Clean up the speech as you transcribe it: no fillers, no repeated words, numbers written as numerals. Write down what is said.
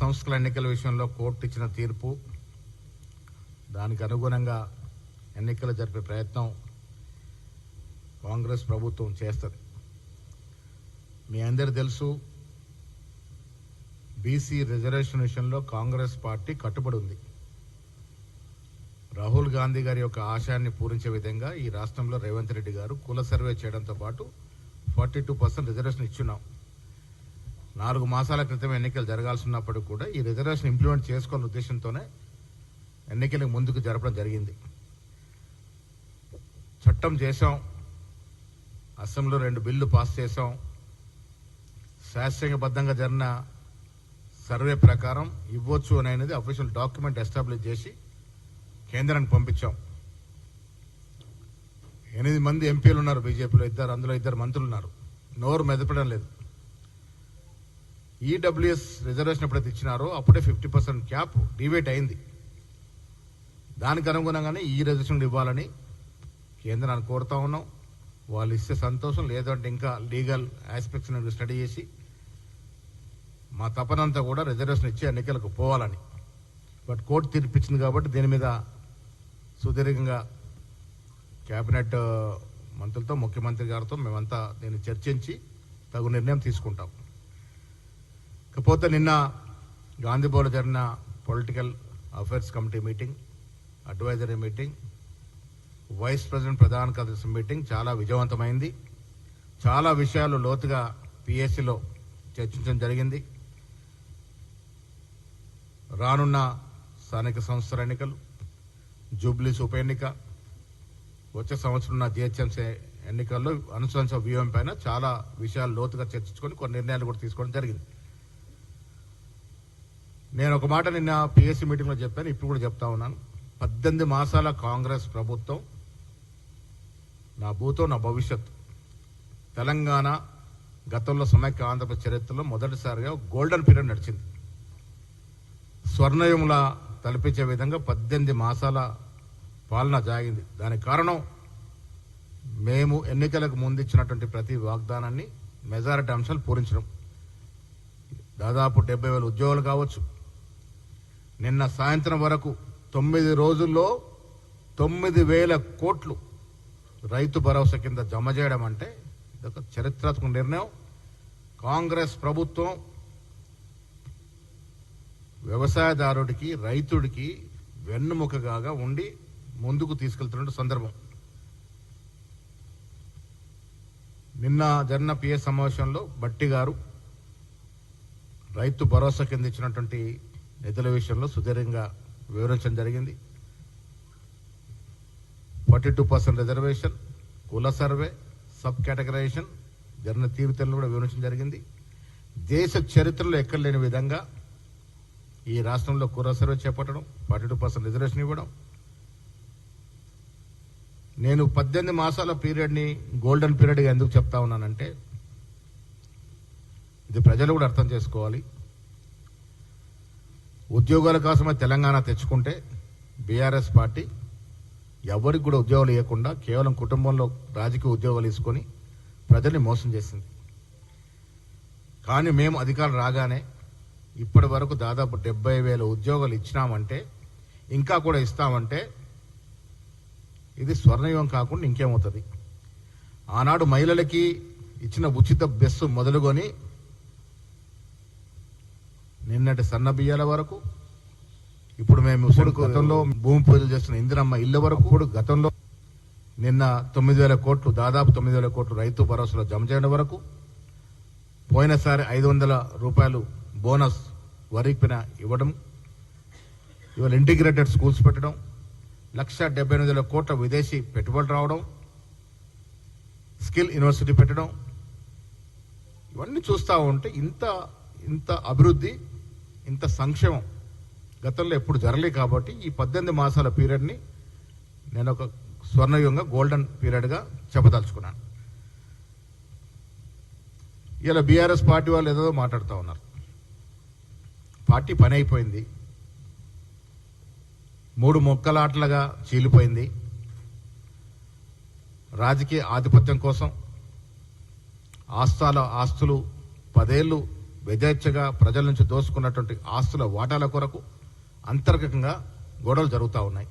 సంస్థల ఎన్నికల విషయంలో కోర్టు ఇచ్చిన తీర్పు, దానికి అనుగుణంగా ఎన్నికలు జరిపే ప్రయత్నం కాంగ్రెస్ ప్రభుత్వం చేస్తుంది. మీ అందరూ తెలుసు, బీసీ రిజర్వేషన్ విషయంలో కాంగ్రెస్ పార్టీ కట్టుబడి ఉంది. రాహుల్ గాంధీ గారి యొక్క ఆశయాన్ని పూరించే విధంగా ఈ రాష్ట్రంలో రేవంత్ రెడ్డి గారు కుల సర్వే చేయడంతో పాటు 42% రిజర్వేషన్ ఇచ్చున్నాం. 4 మాసాల క్రితం ఎన్నికలు జరగాల్సినప్పటికీ కూడా ఈ రిజర్వేషన్ ఇంప్లిమెంట్ చేసుకోవాలనే ఉద్దేశంతోనే ఎన్నికలకు ముందుకు జరపడం జరిగింది. చట్టం చేశాం, అసెంబ్లీలో 2 బిల్లు పాస్ చేశాం. శాస్త్రీయబద్ధంగా జరిగిన సర్వే ప్రకారం ఇవ్వచ్చు అనేది అఫీషియల్ డాక్యుమెంట్ ఎస్టాబ్లిష్ చేసి కేంద్రానికి పంపించాం. 8 మంది ఎంపీలు ఉన్నారు బీజేపీలో, అందులో 2 మంత్రులు ఉన్నారు. నోరు మెదపడం లేదు. ఈడబ్ల్యూఎస్ రిజర్వేషన్ ఎప్పుడైతే ఇచ్చినారో అప్పుడే 50% క్యాప్ డివేట్ అయింది. దానికి అనుగుణంగానే ఈ రిజర్వేషన్ ఇవ్వాలని కేంద్రాన్ని కోరుతా ఉన్నాం. వాళ్ళు ఇస్తే సంతోషం, లేదంటే ఇంకా లీగల్ ఆస్పెక్ట్స్ స్టడీ చేసి మా తపనంతా కూడా రిజర్వేషన్ ఇచ్చి ఎన్నికలకు పోవాలని. బట్ కోర్టు తీర్పిచ్చింది కాబట్టి దీని మీద సుదీర్ఘంగా కేబినెట్ మంత్రులతో, ముఖ్యమంత్రి గారితో మేమంతా దీన్ని చర్చించి తగు నిర్ణయం తీసుకుంటాం. ఇకపోతే నిన్న గాంధీభవన్లో జరిగిన political affairs committee meeting, advisory meeting, vice president ప్రధాన కార్యదర్శి మీటింగ్ చాలా విజయవంతమైంది. చాలా విషయాలు లోతుగా పిఎస్సిలో చర్చించడం జరిగింది. రానున్న స్థానిక సంస్థల ఎన్నికలు, జూబ్లీస్ ఉప ఎన్నిక, వచ్చే సంవత్సరం ఉన్న జిహెచ్ఎంసీ ఎన్నికల్లో అనుసరించే వ్యూహం పైన చాలా విషయాలు లోతుగా చర్చించుకొని కొన్ని నిర్ణయాలు కూడా తీసుకోవడం జరిగింది. నేను ఒక మాట నిన్న పిఎస్సి మీటింగ్లో చెప్పాను, ఇప్పుడు కూడా చెప్తా ఉన్నాను. 18 మాసాల కాంగ్రెస్ ప్రభుత్వం నా భూతో నా భవిష్యత్తు. తెలంగాణ గతంలో సమైక్య ఆంధ్రప్రదేశ్ చరిత్రలో మొదటిసారిగా గోల్డెన్ పీరియడ్ నడిచింది. స్వర్ణయుములా తలపించే విధంగా 18 మాసాల పాలన జాగింది. దానికి కారణం మేము ఎన్నికలకు ముందు ఇచ్చినటువంటి ప్రతి వాగ్దానాన్ని మెజారిటీ అంశాలు పూరించడం. దాదాపు 70,000 ఉద్యోగాలు కావచ్చు. నిన్న సాయంత్రం వరకు 9 రోజుల్లో 9,000 కోట్లు రైతు భరోసా కింద జమ చేయడం అంటే ఇదొక చరిత్రాత్మక నిర్ణయం. కాంగ్రెస్ ప్రభుత్వం వ్యవసాయదారుడికి, రైతుడికి వెన్నుముకగా ఉండి ముందుకు తీసుకెళ్తున్న సందర్భం. నిన్న జరిగిన పిఎస్ సమావేశంలో బట్టి గారు రైతు భరోసా కింద ఇచ్చినటువంటి నిధుల విషయంలో సుదీర్ఘంగా వివరించడం జరిగింది. 42% రిజర్వేషన్, కుల సర్వే, సబ్ కేటగరైజేషన్ జరిగిన తీరుతెన్నులు కూడా వివరించడం జరిగింది. దేశ చరిత్రలో ఎక్కడ లేని విధంగా ఈ రాష్ట్రంలో కుల సర్వే చేపట్టడం, 42% రిజర్వేషన్ ఇవ్వడం. నేను 18 మాసాల పీరియడ్ని గోల్డెన్ పీరియడ్గా ఎందుకు చెప్తా ఉన్నానంటే, ఇది ప్రజలు కూడా అర్థం చేసుకోవాలి. ఉద్యోగాల కోసమే తెలంగాణ తెచ్చుకుంటే బీఆర్ఎస్ పార్టీ ఎవరికి కూడా ఉద్యోగాలు ఇవ్వకుండా కేవలం కుటుంబంలో రాజకీయ ఉద్యోగాలు తీసుకొని ప్రజల్ని మోసం చేసింది. కానీ మేము అధికారం రాగానే ఇప్పటి వరకు దాదాపు 70,000 ఉద్యోగాలు ఇచ్చినామంటే, ఇంకా కూడా ఇస్తామంటే ఇది స్వర్ణయుగం కాకుండా ఇంకేమవుతుంది. ఆనాడు మహిళలకి ఇచ్చిన ఉచిత బస్సు మొదలుకొని నిన్నటి సన్న బియ్యాల వరకు, ఇప్పుడు మేము గతంలో భూమి పూజలు చేస్తున్న ఇందిరమ్మ ఇళ్ల వరకు, ఇప్పుడు గతంలో నిన్న 9,000 కోట్లు, దాదాపు 9,000 కోట్లు రైతు భరోసాలో జమ చేయడం వరకు, పోయినసారి 500 రూపాయలు బోనస్ వరిపిన ఇవ్వడం, ఇవాళ ఇంటిగ్రేటెడ్ స్కూల్స్ పెట్టడం, 1,78,000 కోట్ల విదేశీ పెట్టుబడులు రావడం, స్కిల్ యూనివర్సిటీ పెట్టడం, ఇవన్నీ చూస్తూ ఉంటే ఇంత అభివృద్ధి, ఇంత సంక్షేమం గతంలో ఎప్పుడు జరగలే. కాబట్టి ఈ 18 మాసాల పీరియడ్ని నేను ఒక స్వర్ణయుగంగా, గోల్డెన్ పీరియడ్గా చెప్పదలుచుకున్నాను. ఇలా బీఆర్ఎస్ పార్టీ వాళ్ళు ఏదో మాట్లాడుతూ ఉన్నారు. పార్టీ పని అయిపోయింది, 3 మొక్కలాటలుగా చీలిపోయింది. రాజకీయ ఆధిపత్యం కోసం ఆస్తులు 10 ఏళ్ళు యథేచ్ఛగా ప్రజల నుంచి దోసుకున్నటువంటి ఆస్తుల వాటాల కొరకు అంతర్గతంగా గొడవలు జరుగుతూ ఉన్నాయి.